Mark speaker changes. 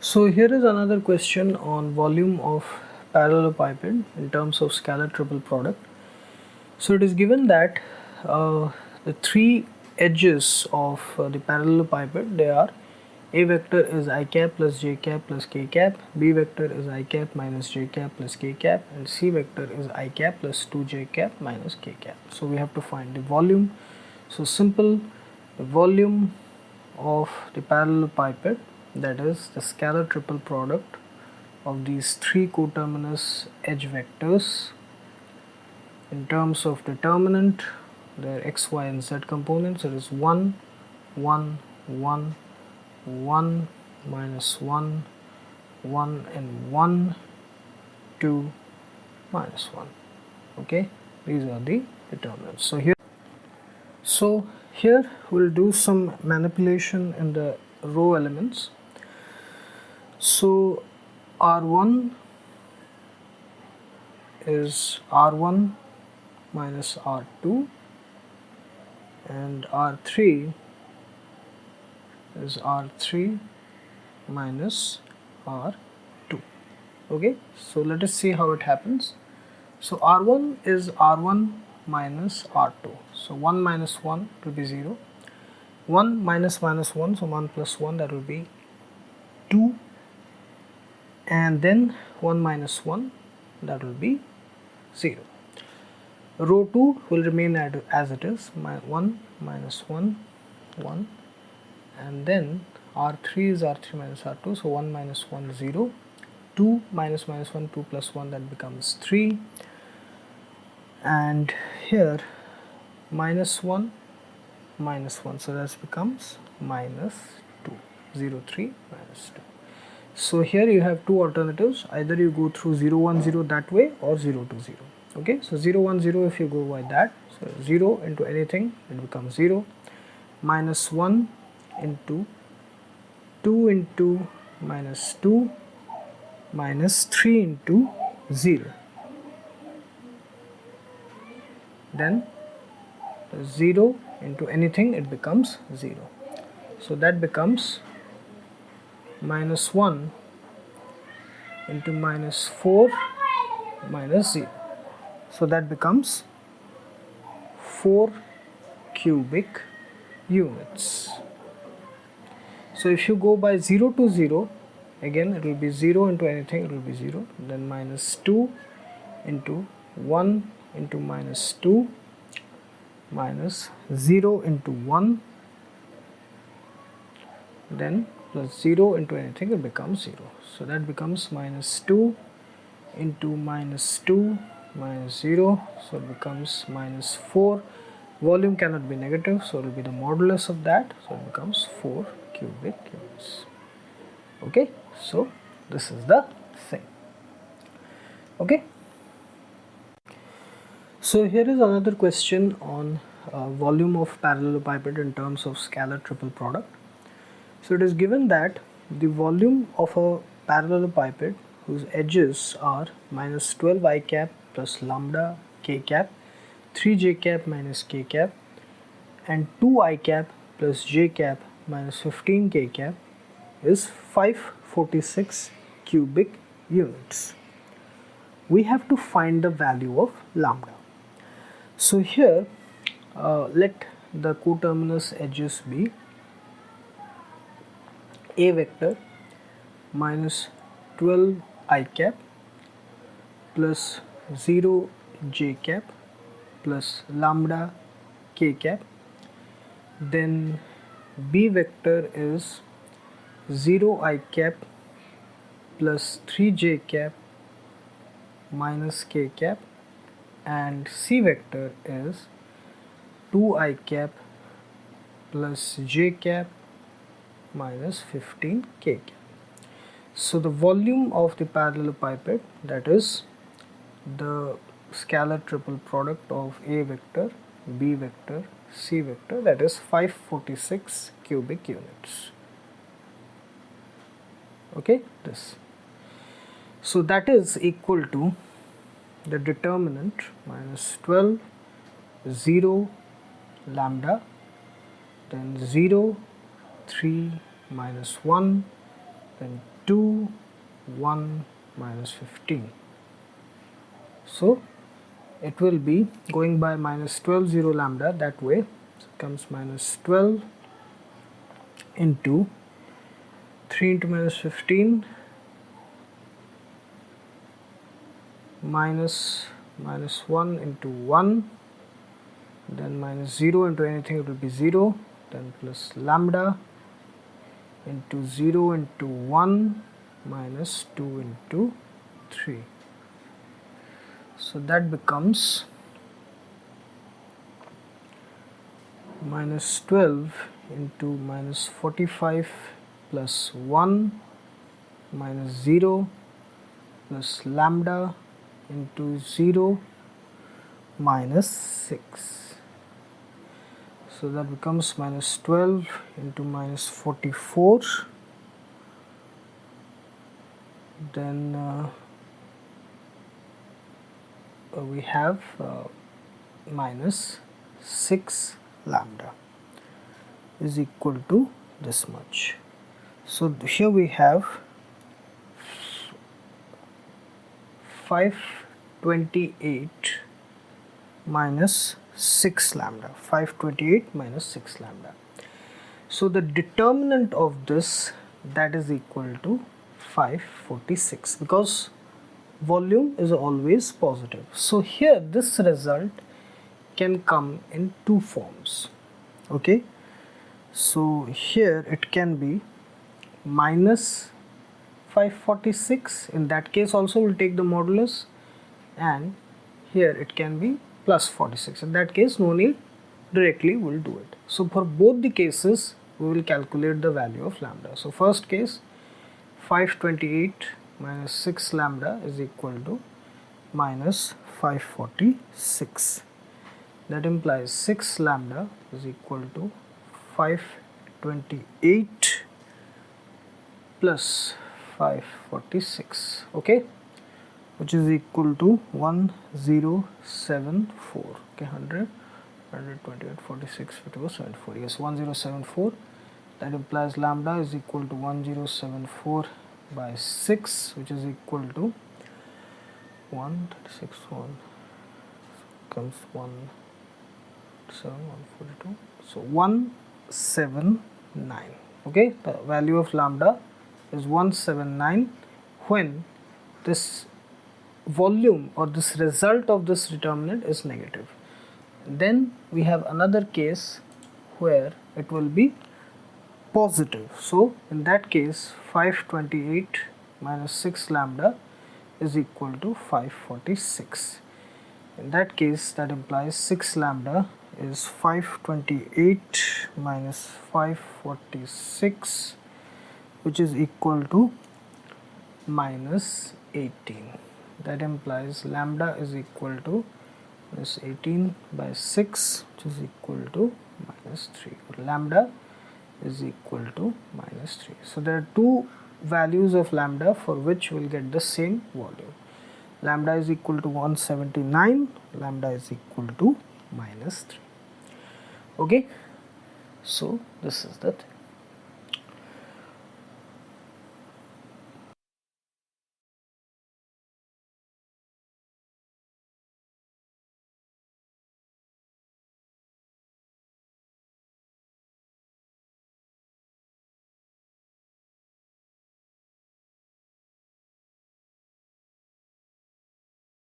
Speaker 1: So here is another question on volume of parallelepiped in terms of scalar triple product. So it is given that the three edges of the parallelepiped, they are: a vector is I cap plus j cap plus k cap, b vector is I cap minus j cap plus k cap, and c vector is I cap plus 2j cap minus k cap. So we have to find the volume. So simple, the volume of the parallelepiped, that is the scalar triple product of these three coterminous edge vectors in terms of determinant, their x, y and z components. It is 1, 1, 1, 1, minus 1, 1 and 1, 2, minus 1. Okay, these are the determinants. So here we'll do some manipulation in the row elements. So R1 is R1 minus R2, and R3 is R3 minus R2. Okay, so let us see how it happens. So R1 is R1 minus R2. So 1 minus 1 will be 0. 1 minus minus 1, so 1 plus 1, that will be 2. And then 1 minus 1, that will be 0. Row 2 will remain as it is, 1 minus 1, 1. And then R3 is R3 minus R2, so 1 minus 1, 0. 2 minus minus 1, 2 plus 1, that becomes 3. And here minus 1, minus 1, so that becomes minus 2, 0, 3, minus 2. So here you have two alternatives: either you go through 0, 1, 0 that way, or 0 to 0. Okay, so 0, 1, 0, if you go by that, so 0 into anything, it becomes 0. Minus 1 into 2 into minus 2 minus 3 into 0. Then 0 into anything, it becomes 0. So that becomes minus 1 into minus 4 minus 0. So that becomes 4 cubic units. So if you go by 0 to 0, again it will be 0 into anything, it will be 0. Then minus 2 into 1 into minus 2 minus 0 into 1, then plus 0 into anything, it becomes 0. So that becomes minus 2 into minus 2 minus 0, so it becomes minus 4. Volume cannot be negative, so it will be the modulus of that, so it becomes 4 cubic units. Okay, so this is the thing. Okay, so here is another question on volume of parallelepiped in terms of scalar triple product. So it is given that the volume of a parallelepiped whose edges are minus 12 I cap plus lambda k cap, 3 j cap minus k cap, and 2 I cap plus j cap minus 15 k cap is 546 cubic units. We have to find the value of lambda. So here let the coterminous edges be a vector minus 12 I cap plus 0 j cap plus lambda k cap. Then b vector is 0 I cap plus 3 j cap minus k cap, and c vector is 2 I cap plus j cap minus 15 k cap. So the volume of the parallelepiped, that is the scalar triple product of a vector, b vector, c vector, that is 546 cubic units. Okay, this. So that is equal to the determinant minus 12, 0, lambda, then 0, 3, minus 1, then 2, 1, minus 15. So it will be going by minus 12, 0 lambda that way. So it comes minus 12 into 3 into minus 15 minus 1 into 1, then minus 0 into anything, it will be 0, then plus lambda into 0 into 1 minus 2 into 3. So that becomes minus 12 into minus 45 plus 1 minus 0 plus lambda into 0 minus 6. So that becomes minus 12 into minus 44, then we have minus 6 lambda is equal to this much. So here we have 528 minus 6 lambda, 528 minus 6 lambda. So the determinant of this, that is equal to 546, because volume is always positive. So here this result can come in two forms. Okay, so here it can be minus 546, in that case also we'll take the modulus, and here it can be plus 46, in that case no need, directly we'll do it. So for both the cases we will calculate the value of lambda. So first case, 528 minus 6 lambda is equal to minus 546. That implies 6 lambda is equal to 528 plus 546, okay, which is equal to 1074. Okay, 100, 128, 46, 54, 74. Yes, 1074. That implies lambda is equal to 1074 by 6, which is equal to 136, 1 comes 107, 142. So 179. Okay, the value of lambda is 179 when this volume or this result of this determinant is negative. Then we have another case where it will be positive. So in that case, 528 minus 6 lambda is equal to 546. In that case, that implies 6 lambda is 528 minus 546, which is equal to minus 18. That implies lambda is equal to minus 18 by 6, which is equal to minus 3. Lambda is equal to minus 3. So there are two values of lambda for which we will get the same volume. Lambda is equal to 179, lambda is equal to minus 3. Okay, so this is the thing.